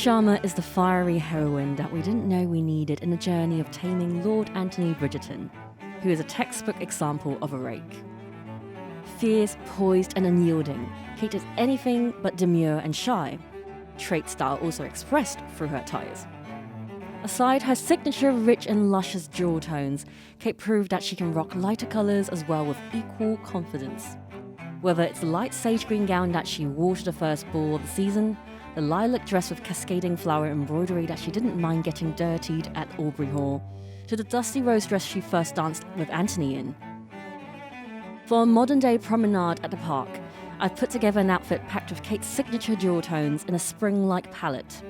Sharma is the fiery heroine that we didn't know we needed in the journey of taming Lord Anthony Bridgerton, who is a textbook example of a rake. Fierce, poised, and unyielding, Kate is anything but demure and shy, trait style also expressed through her attires. Aside her signature rich and luscious jewel tones, Kate proved that she can rock lighter colours as well with equal confidence. Whether it's the light sage green gown that she wore to the first ball of the season, the lilac dress with cascading flower embroidery that she didn't mind getting dirtied at Aubrey Hall, to the dusty rose dress she first danced with Anthony in. For a modern-day promenade at the park, I've put together an outfit packed with Kate's signature jewel tones in a spring-like palette.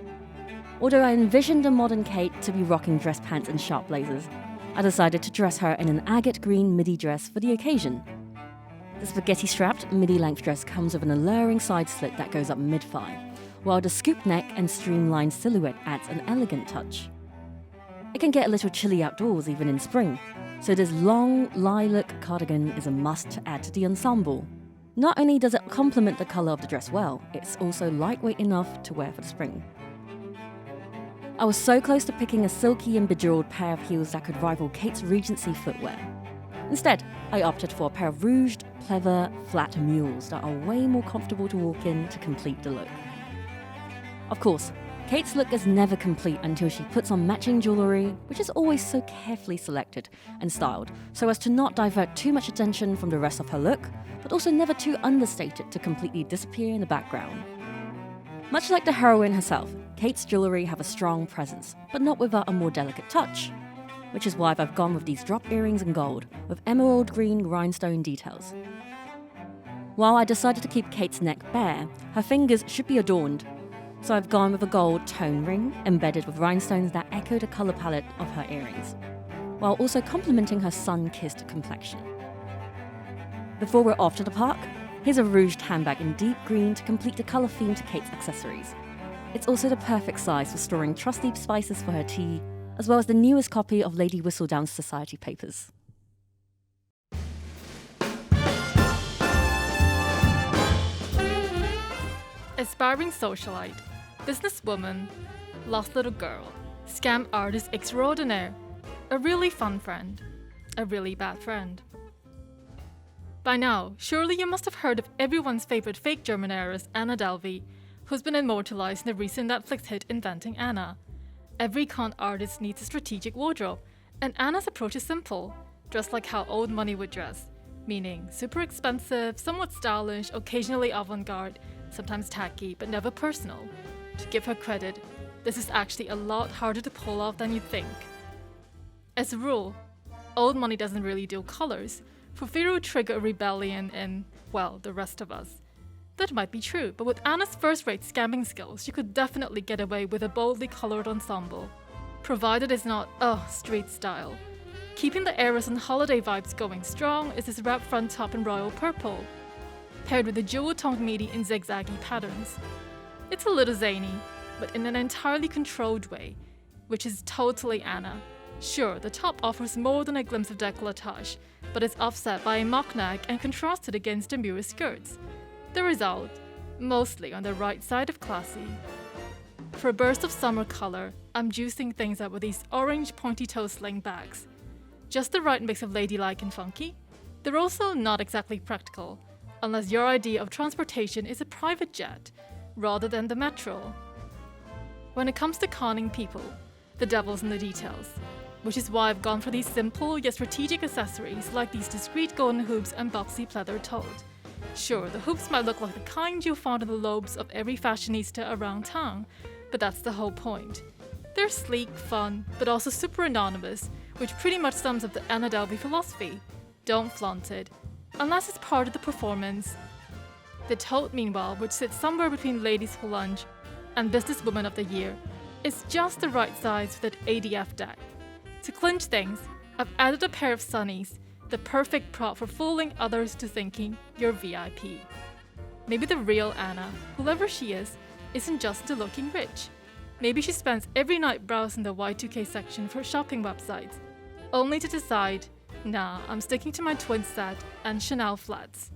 Although I envisioned a modern Kate to be rocking dress pants and sharp blazers, I decided to dress her in an agate green midi dress for the occasion. The spaghetti-strapped midi-length dress comes with an alluring side slit that goes up mid-thigh, while the scoop neck and streamlined silhouette adds an elegant touch. It can get a little chilly outdoors even in spring, so this long lilac cardigan is a must to add to the ensemble. Not only does it complement the colour of the dress well, it's also lightweight enough to wear for the spring. I was so close to picking a silky and bejeweled pair of heels that could rival Kate's Regency footwear. Instead, I opted for a pair of rouged, pleather, flat mules that are way more comfortable to walk in to complete the look. Of course, Kate's look is never complete until she puts on matching jewellery, which is always so carefully selected and styled so as to not divert too much attention from the rest of her look, but also never too understated to completely disappear in the background. Much like the heroine herself, Kate's jewellery have a strong presence, but not without a more delicate touch, which is why I've gone with these drop earrings in gold with emerald green rhinestone details. While I decided to keep Kate's neck bare, her fingers should be adorned, so I've gone with a gold tone ring embedded with rhinestones that echo the colour palette of her earrings, while also complementing her sun-kissed complexion. Before we're off to the park, here's a rouged handbag in deep green to complete the colour theme to Kate's accessories. It's also the perfect size for storing trusty spices for her tea, as well as the newest copy of Lady Whistledown's Society Papers. Aspiring socialite, businesswoman, lost little girl, scam artist extraordinaire, a really fun friend, a really bad friend. By now, surely you must have heard of everyone's favourite fake German heiress, Anna Delvey, who's been immortalised in the recent Netflix hit Inventing Anna. Every con artist needs a strategic wardrobe, and Anna's approach is simple, dress like how old money would dress, meaning super expensive, somewhat stylish, occasionally avant-garde, sometimes tacky, but never personal. To give her credit, this is actually a lot harder to pull off than you think. As a rule, old money doesn't really do colours, for fear it would trigger a rebellion in, well, the rest of us. That might be true, but with Anna's first-rate scamming skills, she could definitely get away with a boldly coloured ensemble, provided it's not, street style. Keeping the heiress and holiday vibes going strong is this wrap front top in royal purple, paired with a jewel-toned midi in zigzaggy patterns. It's a little zany, but in an entirely controlled way, which is totally Anna. Sure, the top offers more than a glimpse of décolletage, but is offset by a mock neck and contrasted against demure skirts. The result, mostly on the right side of classy. For a burst of summer colour, I'm juicing things up with these orange pointy-toe sling bags. Just the right mix of ladylike and funky. They're also not exactly practical, unless your idea of transportation is a private jet, rather than the metro. When it comes to conning people, the devil's in the details, which is why I've gone for these simple yet strategic accessories like these discreet golden hoops and boxy pleather tote. Sure, the hoops might look like the kind you'll find in the lobes of every fashionista around town, but that's the whole point. They're sleek, fun, but also super anonymous, which pretty much sums up the Anna Delvey philosophy. Don't flaunt it, unless it's part of the performance. The tote, meanwhile, which sits somewhere between Ladies Who Lunch and Businesswoman of the Year, is just the right size for that ADF deck. To clinch things, I've added a pair of sunnies, the perfect prop for fooling others to thinking you're VIP. Maybe the real Anna, whoever she is, isn't just into looking rich. Maybe she spends every night browsing the Y2K section for shopping websites, only to decide, nah, I'm sticking to my twin set and Chanel flats.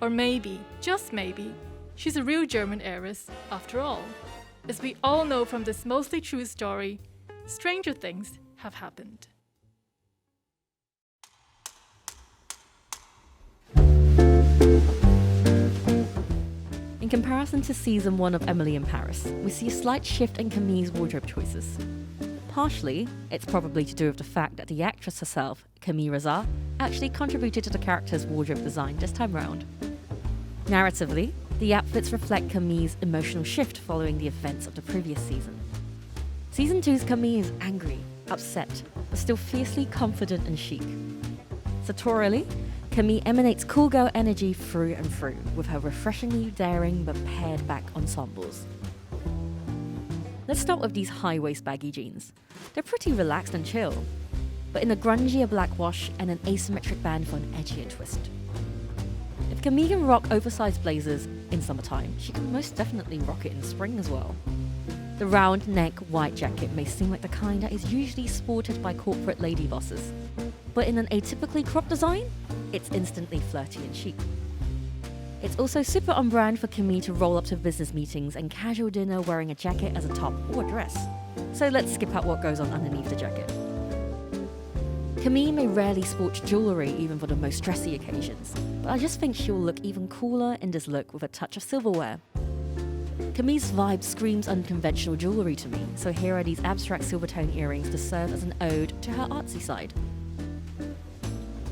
Or maybe, just maybe, she's a real German heiress after all. As we all know from this mostly true story, stranger things have happened. In comparison to season 1 of Emily in Paris, we see a slight shift in Camille's wardrobe choices. Partially, it's probably to do with the fact that the actress herself, Camille Reza, actually contributed to the character's wardrobe design this time round. Narratively, the outfits reflect Camille's emotional shift following the events of the previous season. Season 2's Camille is angry, upset, but still fiercely confident and chic. Sartorially, Camille emanates cool girl energy through and through, with her refreshingly daring but pared back ensembles. Let's start with these high-waist baggy jeans. They're pretty relaxed and chill, but in a grungier black wash and an asymmetric band for an edgier twist. If Camille can rock oversized blazers in summertime, she can most definitely rock it in spring as well. The round neck white jacket may seem like the kind that is usually sported by corporate lady bosses, but in an atypically cropped design, it's instantly flirty and chic. It's also super on brand for Camille to roll up to business meetings and casual dinner wearing a jacket as a top or a dress. So let's skip out what goes on underneath the jacket. Camille may rarely sport jewellery even for the most dressy occasions, but I just think she'll look even cooler in this look with a touch of silverware. Camille's vibe screams unconventional jewellery to me, so here are these abstract silvertone earrings to serve as an ode to her artsy side.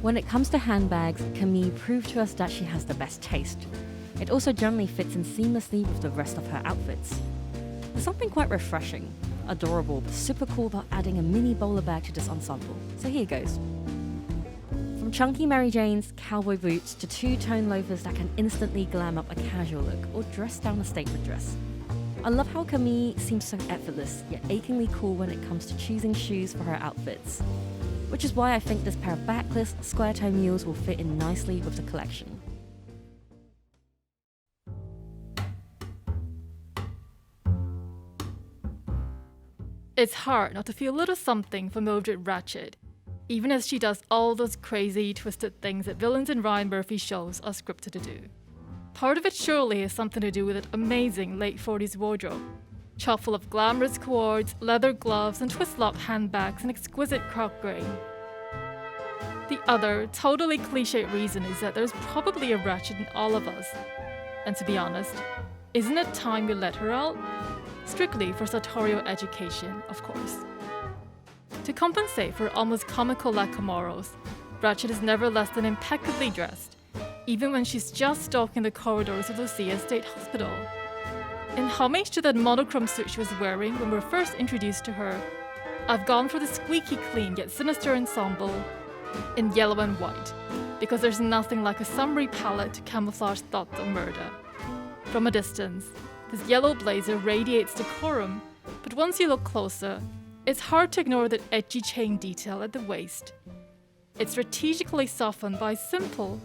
When it comes to handbags, Camille proved to us that she has the best taste. It also generally fits in seamlessly with the rest of her outfits. There's something quite refreshing, adorable, but super cool about adding a mini bowler bag to this ensemble. So here goes. From chunky Mary Janes, cowboy boots, to two-tone loafers that can instantly glam up a casual look or dress down a statement dress. I love how Camille seems so effortless, yet achingly cool when it comes to choosing shoes for her outfits. Which is why I think this pair of backless, square-toe mules will fit in nicely with the collection. It's hard not to feel a little something for Mildred Ratched, even as she does all those crazy, twisted things that villains in Ryan Murphy's shows are scripted to do. Part of it surely has something to do with an amazing late 40s wardrobe, chock full of glamorous cords, leather gloves, and twist-lock handbags and exquisite croc grain. The other, totally cliched reason is that there's probably a Ratched in all of us. And to be honest, isn't it time we let her out? Strictly for sartorial education, of course. To compensate for almost comical lack of morals, Ratched is never less than impeccably dressed, even when she's just stalking the corridors of Lucia State Hospital. In homage to that monochrome suit she was wearing when we were first introduced to her, I've gone for the squeaky clean yet sinister ensemble in yellow and white, because there's nothing like a summery palette to camouflage thoughts of murder. From a distance, this yellow blazer radiates decorum, but once you look closer, it's hard to ignore that edgy chain detail at the waist. It's strategically softened by simple,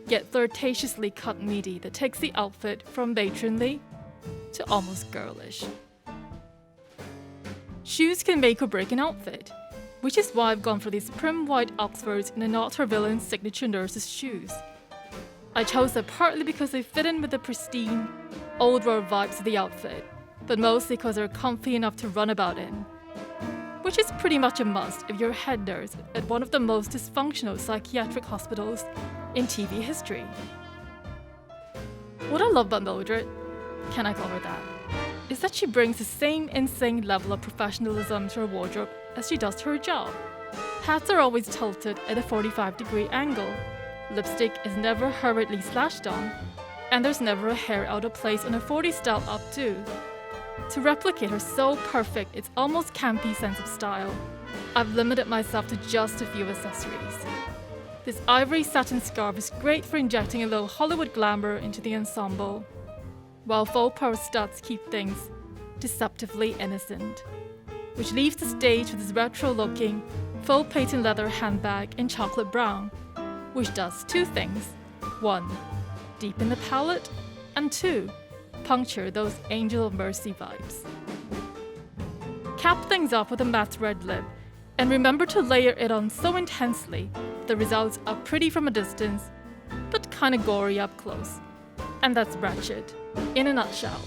yet flirtatiously cut midi that takes the outfit from matronly to almost girlish. Shoes can make or break an outfit, which is why I've gone for these prim white Oxfords in a not her villain's signature nurse's shoes. I chose them partly because they fit in with the pristine, old world vibes of the outfit, but mostly because they're comfy enough to run about in, which is pretty much a must if you're a head nurse at one of the most dysfunctional psychiatric hospitals in TV history. What I love about Mildred, can I call her that, is that she brings the same insane level of professionalism to her wardrobe as she does to her job. Hats are always tilted at a 45-degree angle, lipstick is never hurriedly slashed on, and there's never a hair out of place on a 40s style updo. To replicate her so perfect, it's almost campy sense of style, I've limited myself to just a few accessories. This ivory satin scarf is great for injecting a little Hollywood glamour into the ensemble, while faux pearl studs keep things deceptively innocent, which leaves the stage with this retro-looking, faux patent leather handbag in chocolate brown, which does two things. 1. Deepen the palette, and 2. Puncture those Angel of Mercy vibes. Cap things off with a matte red lip, and remember to layer it on so intensely the results are pretty from a distance, but kinda gory up close. And that's Ratched, in a nutshell.